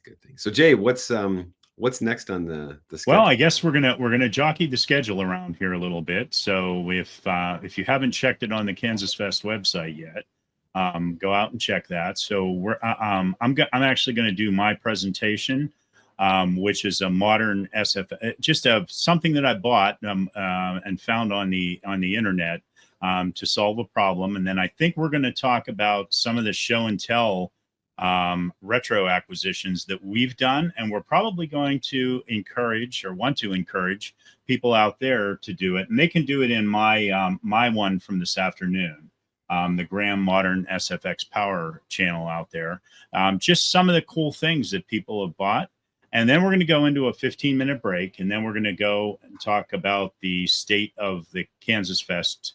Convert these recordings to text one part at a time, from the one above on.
a good thing. So Jay, what's next on the Well, schedule? I guess we're gonna jockey the schedule around here a little bit. So if you haven't checked it on the KansasFest website yet, go out and check that. So I'm actually going to do my presentation, which is a modern SF, just something that I bought and found on the internet to solve a problem. And then I think we're going to talk about some of the show and tell retro acquisitions that we've done, and we're probably going to encourage or want to encourage people out there to do it, and they can do it in my one from this afternoon, the Graham Modern SFX Power channel out there. Just some of the cool things that people have bought. And then we're going to go into a 15-minute break, and then we're going to go and talk about the state of the KansasFest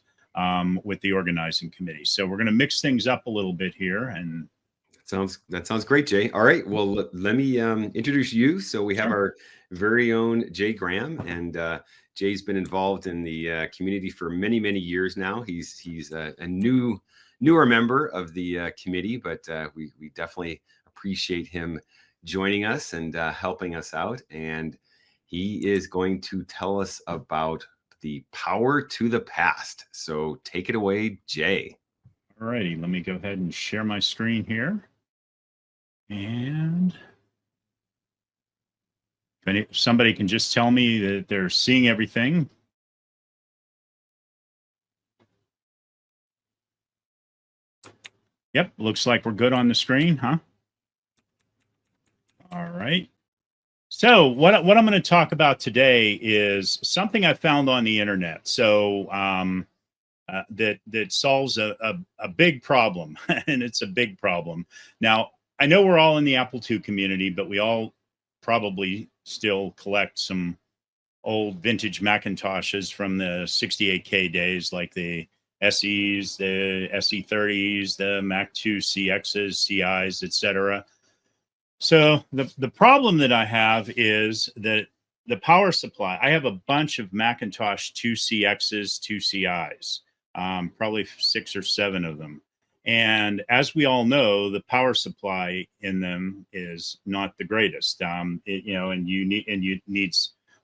with the organizing committee. So we're going to mix things up a little bit here. And That sounds great, Jay. All right, well, let me introduce you. So we have our very own Jay Graham, and Jay's been involved in the community for many, many years now. He's a newer member of the committee, but we definitely appreciate him joining us and helping us out. And he is going to tell us about the power to the past. So take it away, Jay. All righty, let me go ahead and share my screen here. And if somebody can just tell me that they're seeing everything. Yep, looks like we're good on the screen, huh? All right. So what I'm going to talk about today is something I found on the internet. So that solves a big problem, and it's a big problem. Now, I know we're all in the Apple II community, but we all probably still collect some old vintage Macintoshes from the 68K days, like the SEs, the SE30s, the Mac II CXs, CIs, etc. So the problem that I have is that the power supply, I have a bunch of Macintosh IIcx's, IIcis, probably 6 or 7 of them. And as we all know, the power supply in them is not the greatest. And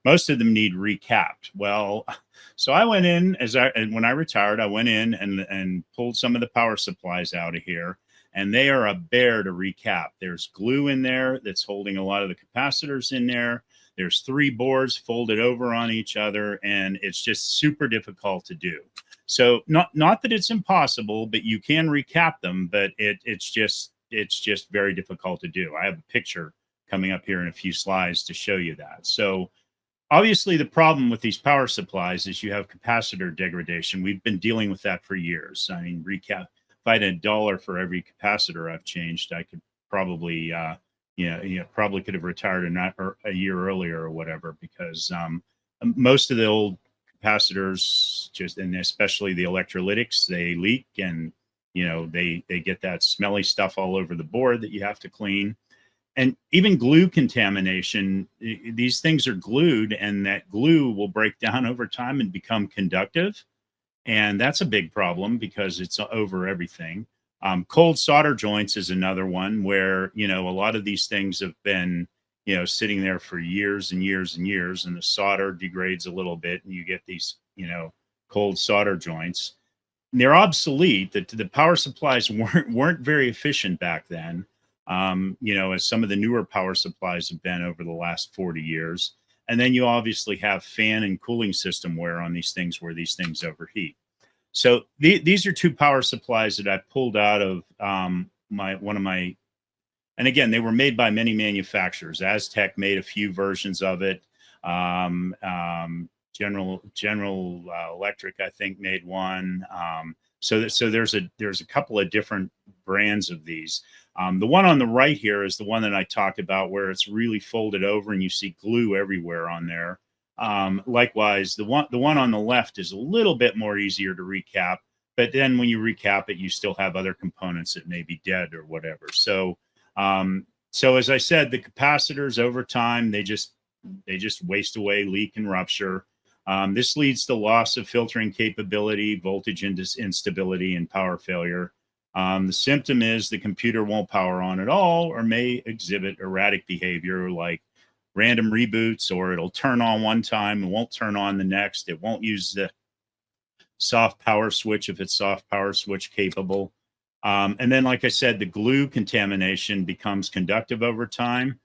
most of them need recapped. Well, so I went in and when I retired, I went in and pulled some of the power supplies out of here, and they are a bear to recap. There's glue in there that's holding a lot of the capacitors in there. There's 3 boards folded over on each other, and it's just super difficult to do. So not that it's impossible, but you can recap them, but it's just very difficult to do. I have a picture coming up here in a few slides to show you that. So obviously the problem with these power supplies is you have capacitor degradation. We've been dealing with that for years. I mean, recap, if I had $1 for every capacitor I've changed, I could probably probably could have retired a year earlier or whatever, because most of the old capacitors, and especially the electrolytics, they leak, and they get that smelly stuff all over the board that you have to clean. And even glue contamination, these things are glued, and that glue will break down over time and become conductive, and that's a big problem because it's over everything. Cold solder joints is another one where a lot of these things have been sitting there for years and years and years, and the solder degrades a little bit, and you get these, cold solder joints. And they're obsolete. The power supplies weren't very efficient back then, as some of the newer power supplies have been over the last 40 years. And then you obviously have fan and cooling system wear on these things where these things overheat. So these are 2 power supplies that I pulled out of one of my. And again, they were made by many manufacturers. Aztec made a few versions of it. General Electric, I think, made one. So there's a couple of different brands of these. The one on the right here is the one that I talked about, where it's really folded over and you see glue everywhere on there. Likewise, the one on the left is a little bit more easier to recap, but then when you recap it, you still have other components that may be dead or whatever. So as I said, the capacitors over time, they just waste away, leak, and rupture. This leads to loss of filtering capability, voltage instability, and power failure. The symptom is the computer won't power on at all or may exhibit erratic behavior like random reboots, or it'll turn on one time and won't turn on the next. It won't use the soft power switch if it's soft power switch capable. And then, like I said, the glue contamination becomes conductive over time,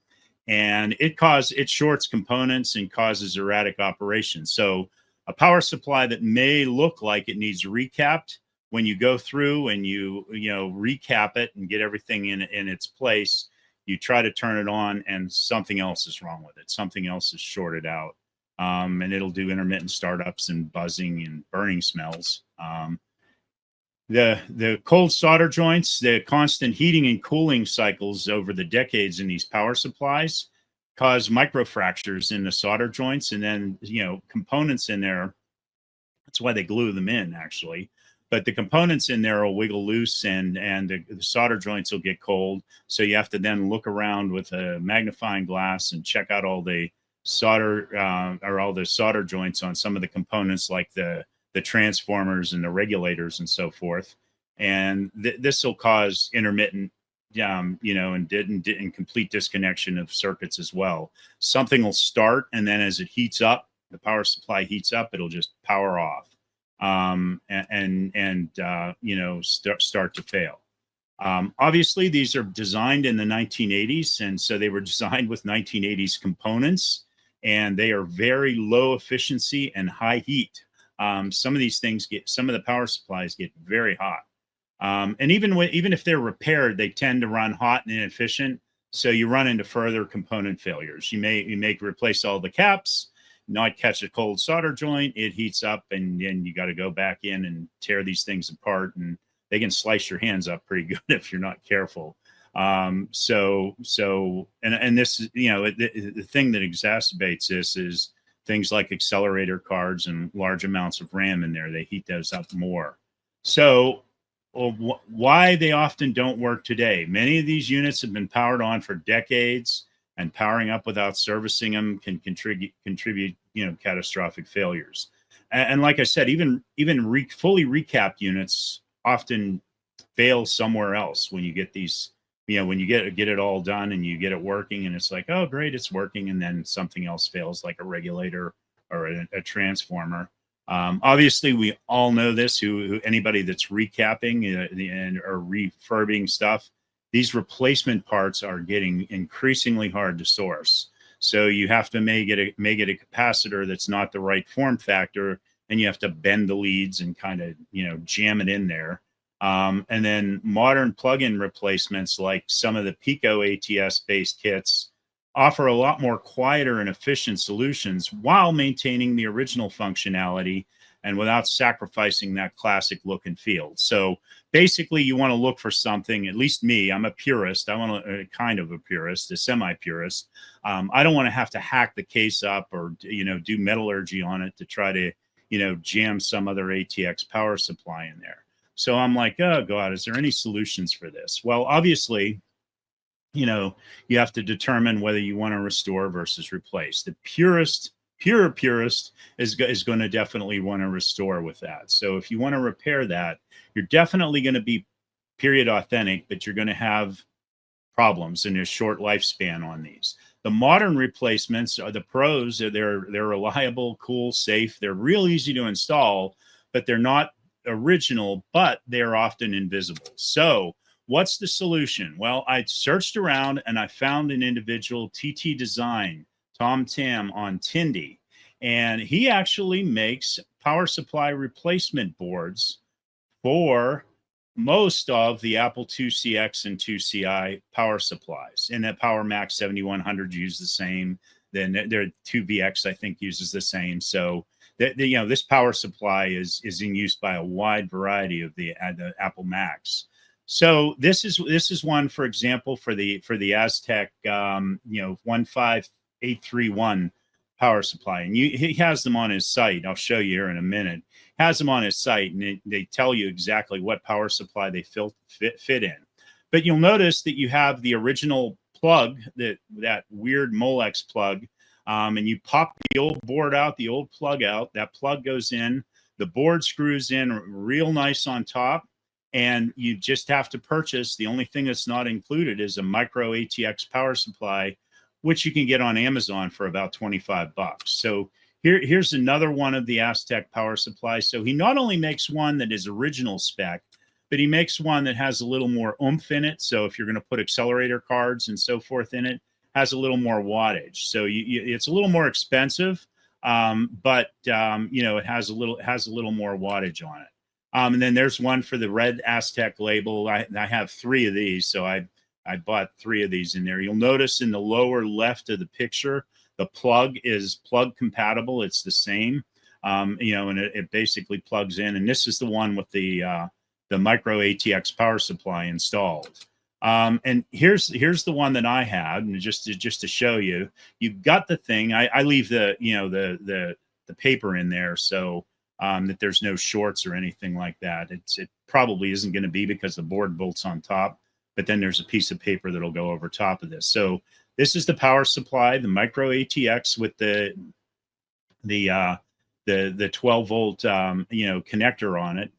and it shorts components and causes erratic operation. So a power supply that may look like it needs recapped, when you go through and you recap it and get everything in its place, you try to turn it on and something else is wrong with it. Something else is shorted out. And it'll do intermittent startups and buzzing and burning smells. The cold solder joints, the constant heating and cooling cycles over the decades in these power supplies cause microfractures in the solder joints, and then components in there. That's why they glue them in, actually. But the components in there will wiggle loose, and the solder joints will get cold. So you have to then look around with a magnifying glass and check out all the solder or all the solder joints on some of the components, like the transformers and the regulators and so forth. And this will cause intermittent, and complete disconnection of circuits as well. Something will start, and then as it heats up, the power supply heats up, it'll just power off, start to fail. Obviously, these are designed in the 1980s, and so they were designed with 1980s components, and they are very low efficiency and high heat. Some of these things some of the power supplies get very hot. And even if they're repaired, they tend to run hot and inefficient. So you run into further component failures. You may replace all the caps, not catch a cold solder joint. It heats up, and then you got to go back in and tear these things apart, and they can slice your hands up pretty good if you're not careful. And this, the thing that exacerbates this is things like accelerator cards and large amounts of RAM in there. They heat those up more. So why they often don't work today. Many of these units have been powered on for decades, and powering up without servicing them can contribute catastrophic failures. And like I said, even fully recapped units often fail somewhere else when you get these, when you get it all done and you get it working, and it's like, oh great, it's working, and then something else fails, like a regulator or a transformer. Obviously, we all know this. Who anybody that's recapping or refurbing stuff, these replacement parts are getting increasingly hard to source. So you have to make it a capacitor that's not the right form factor, and you have to bend the leads and kind of jam it in there. And then modern plug-in replacements, like some of the Pico ATX based kits, offer a lot more quieter and efficient solutions while maintaining the original functionality and without sacrificing that classic look and feel. So basically, you want to look for something, at least me, I'm a purist. I want to kind of a purist, a semi-purist. I don't want to have to hack the case up or, do metallurgy on it to try to, jam some other ATX power supply in there. So I'm like, oh God, is there any solutions for this? Well, obviously, you have to determine whether you want to restore versus replace. The pure purist is going to definitely want to restore with that. So if you want to repair that, you're definitely going to be period authentic, but you're going to have problems in a short lifespan on these. The modern replacements are the pros. They're reliable, cool, safe. They're real easy to install, but they're not original, but they're often invisible. So what's the solution? Well, I searched around and I found an individual, TT Design, Tom Tam, on Tindie, and he actually makes power supply replacement boards for most of the Apple IIcx and IIci power supplies. And that Power Mac 7100 use the same. Then their 2VX, I think, uses the same. So this power supply is in use by a wide variety of the Apple Macs. So this is one, for example, for the Aztec 15831 power supply, and he has them on his site. I'll show you here in a minute. Has them on his site, and they tell you exactly what power supply they fit in. But you'll notice that you have the original plug, that weird Molex plug, and you pop the old board out, the old plug out. That plug goes in. The board screws in real nice on top. and you just have to purchase. The only thing that's not included is a micro ATX power supply, which you can get on Amazon for about 25 bucks. So here's another one of the Aztec power supplies. So he not only makes one that is original spec, but he makes one that has a little more oomph in it. So if you're going to put accelerator cards and so forth in it, has a little more wattage. So it's a little more expensive, but it has a little more wattage on it. And then there's one for the red Aztec label. I have 3 of these, so I bought 3 of these in there. You'll notice in the lower left of the picture, the plug is plug compatible. It's the same, and it basically plugs in. And this is the one with the micro ATX power supply installed. And here's the one that I had, and just to show you, you've got the thing. I leave the paper in there so that there's no shorts or anything like that. It probably isn't going to be because the board bolts on top, but then there's a piece of paper that'll go over top of this. So this is the power supply, the micro ATX with the 12 volt connector on it,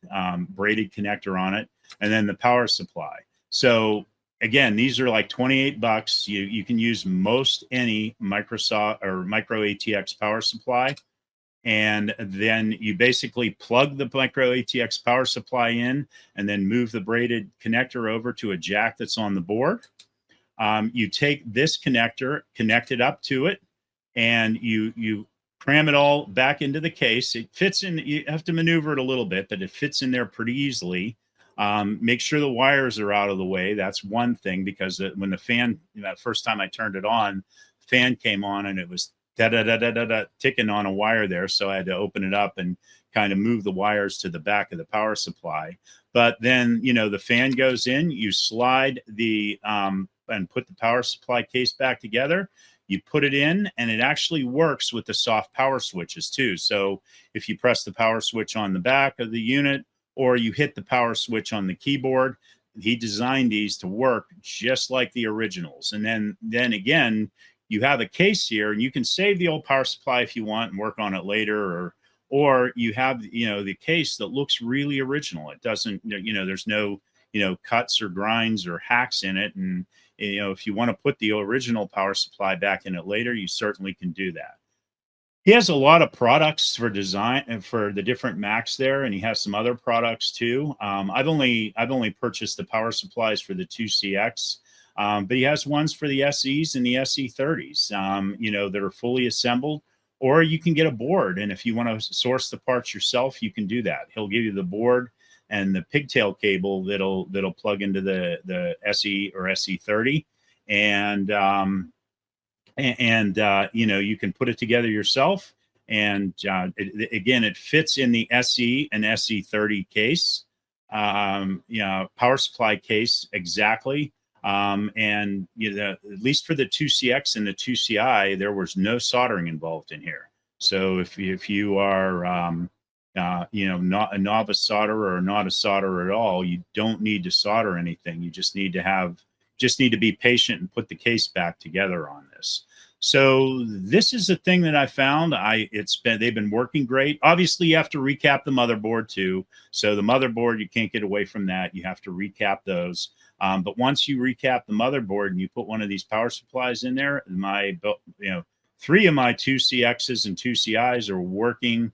braided connector on it, and then the power supply. So again, these are like 28 bucks. You can use most any Microsoft or micro ATX power supply. And then you basically plug the micro ATX power supply in and then move the braided connector over to a jack that's on the board. You take this connector, connect it up to it, and you cram it all back into the case. It fits in. You have to maneuver it a little bit, but it fits in there pretty easily. Make sure the wires are out of the way. That's one thing, because when the fan, that first time I turned it on, the fan came on and it was ticking on a wire there. So I had to open it up and kind of move the wires to the back of the power supply. But then, the fan goes in, you slide and put the power supply case back together. You put it in, and it actually works with the soft power switches too. So if you press the power switch on the back of the unit, or you hit the power switch on the keyboard, he designed these to work just like the originals. And then again, you have a case here, and you can save the old power supply if you want and work on it later, or you have the case that looks really original. It doesn't, there's no cuts or grinds or hacks in it. And if you want to put the original power supply back in it later, you certainly can do that. He has a lot of products for design and for the different Macs there, and he has some other products too. I've only purchased the power supplies for the 2CX, but he has ones for the SEs and the SE30s, that are fully assembled. Or you can get a board, and if you want to source the parts yourself, you can do that. He'll give you the board and the pigtail cable that'll plug into the SE or SE30, and you can put it together yourself. And again, it fits in the SE and SE30 case, power supply case exactly. And at least for the 2CX and the 2CI, there was no soldering involved in here. So if you are not a novice solderer or not a solderer at all, you don't need to solder anything. You just need to be patient and put the case back together on this. So this is a thing that I found. They've been working great. Obviously, you have to recap the motherboard too. So the motherboard, you can't get away from that. You have to recap those. But once you recap the motherboard and you put one of these power supplies in there, 3 of my 2CXs and 2CIs are working,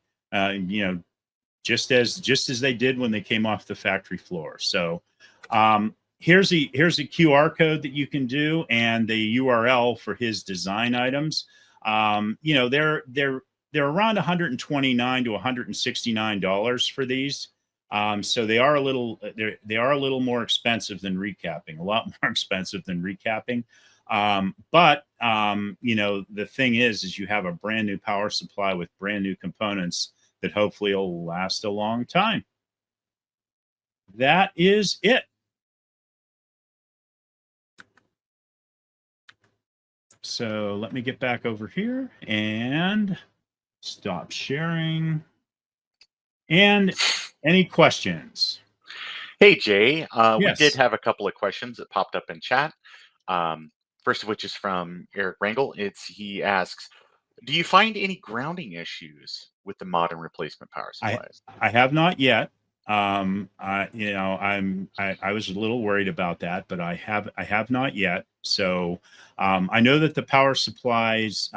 just as they did when they came off the factory floor. So here's a QR code that you can do, and the URL for his design items. They're around $129 to $169 for these. So they are a little more expensive than recapping, a lot more expensive than recapping. But the thing is you have a brand new power supply with brand new components that hopefully will last a long time. That is it. So let me get back over here and stop sharing. And any questions? Hey, Jay, Yes. We did have a couple of questions that popped up in chat. First of which is from Eric Rangel. He asks, do you find any grounding issues with the modern replacement power supplies? I have not yet. You know, I was a little worried about that, but I have not yet. So I know that the power supplies,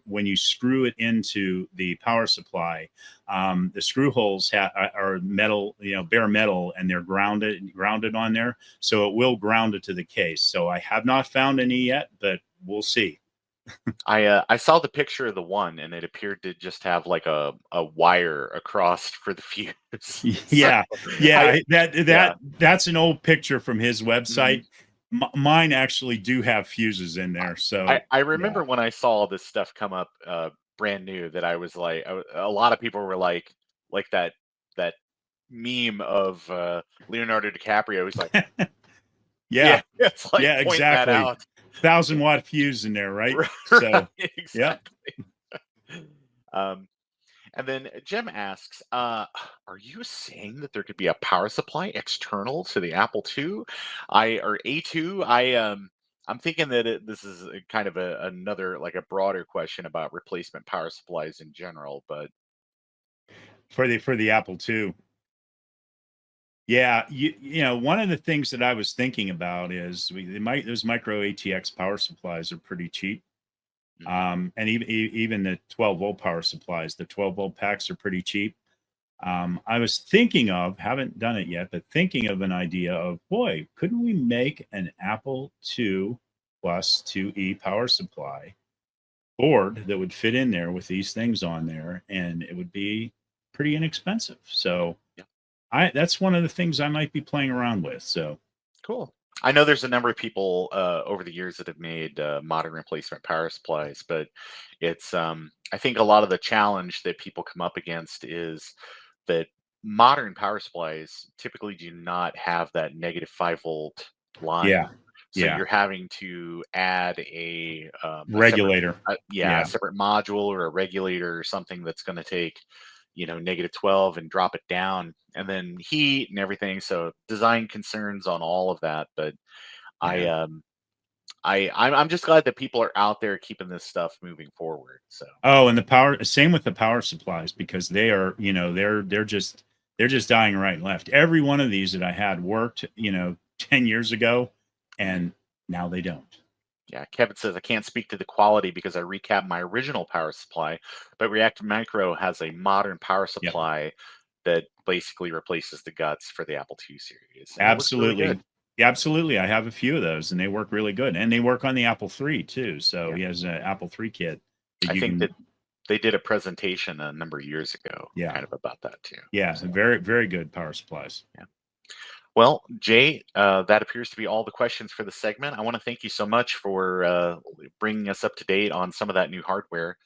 when you screw it into the power supply, the screw holes are metal, you know, bare metal, and they're grounded on there, so it will ground it to the case. So I have not found any yet, but we'll see. I saw the picture of the one, and it appeared to just have like a wire across for the fuse. So Yeah, yeah, yeah. that's an old picture from his Mhm. website. Mine actually do have fuses in there, so I yeah. remember when I saw this stuff come up brand new, that I was like, a lot of people were like that meme of Leonardo DiCaprio. He's like, Yeah, yeah, it's like yeah, pointing that exactly. out. 1,000-watt fuse in there, right? Right, So, yep. exactly. Um, and then Jim asks, are you saying that there could be a power supply external to the Apple II, or A2? I'm thinking that this is a kind of another, like a broader question about replacement power supplies in general, but For the Apple II. Yeah, you know, one of the things that I was thinking about is those micro ATX power supplies are pretty cheap. mhm, And even the 12-volt power supplies, the 12-volt packs are pretty cheap. I was thinking of, haven't done it yet, but thinking of an idea of, boy, couldn't we make an Apple II plus 2E power supply board that would fit in there with these things on there, and it would be pretty inexpensive. So yeah, that's one of the things I might be playing around with. So cool. I know there's a number of people over the years that have made modern replacement power supplies, but it's I think a lot of the challenge that people come up against is that modern power supplies typically do not have that negative 5-volt yeah, line. So yeah, you're having to add a separate, regulator. a Yeah, separate module or a regulator or something that's going to take, negative 12 and drop it down, and then heat and everything. So design concerns on all of that. But I, yeah. um, I'm just glad that people are out there keeping this stuff moving forward. So Oh, and the power, same with the power supplies, because they are, you know, they're just dying right and left. Every one of these that I had worked, you know, 10 years ago, mhm. and now they don't. Yeah, Kevin says, I can't speak to the quality because I recapped my original power supply, but React Micro has a modern power Yep. supply that basically replaces the guts for the Apple II series, and it looks really good. Absolutely. Yeah, absolutely. I have a few of those and they work really good. And they work on the Apple III too. So Yeah, he has an Apple III kit that I you think that can, they did a presentation a number of years ago, yeah. kind of about that too. Yeah, So very, very good power supplies. yeah. Well, Jay, that appears to be all the questions for the segment. I want to thank you so much for bringing us up to date on some of that new hardware.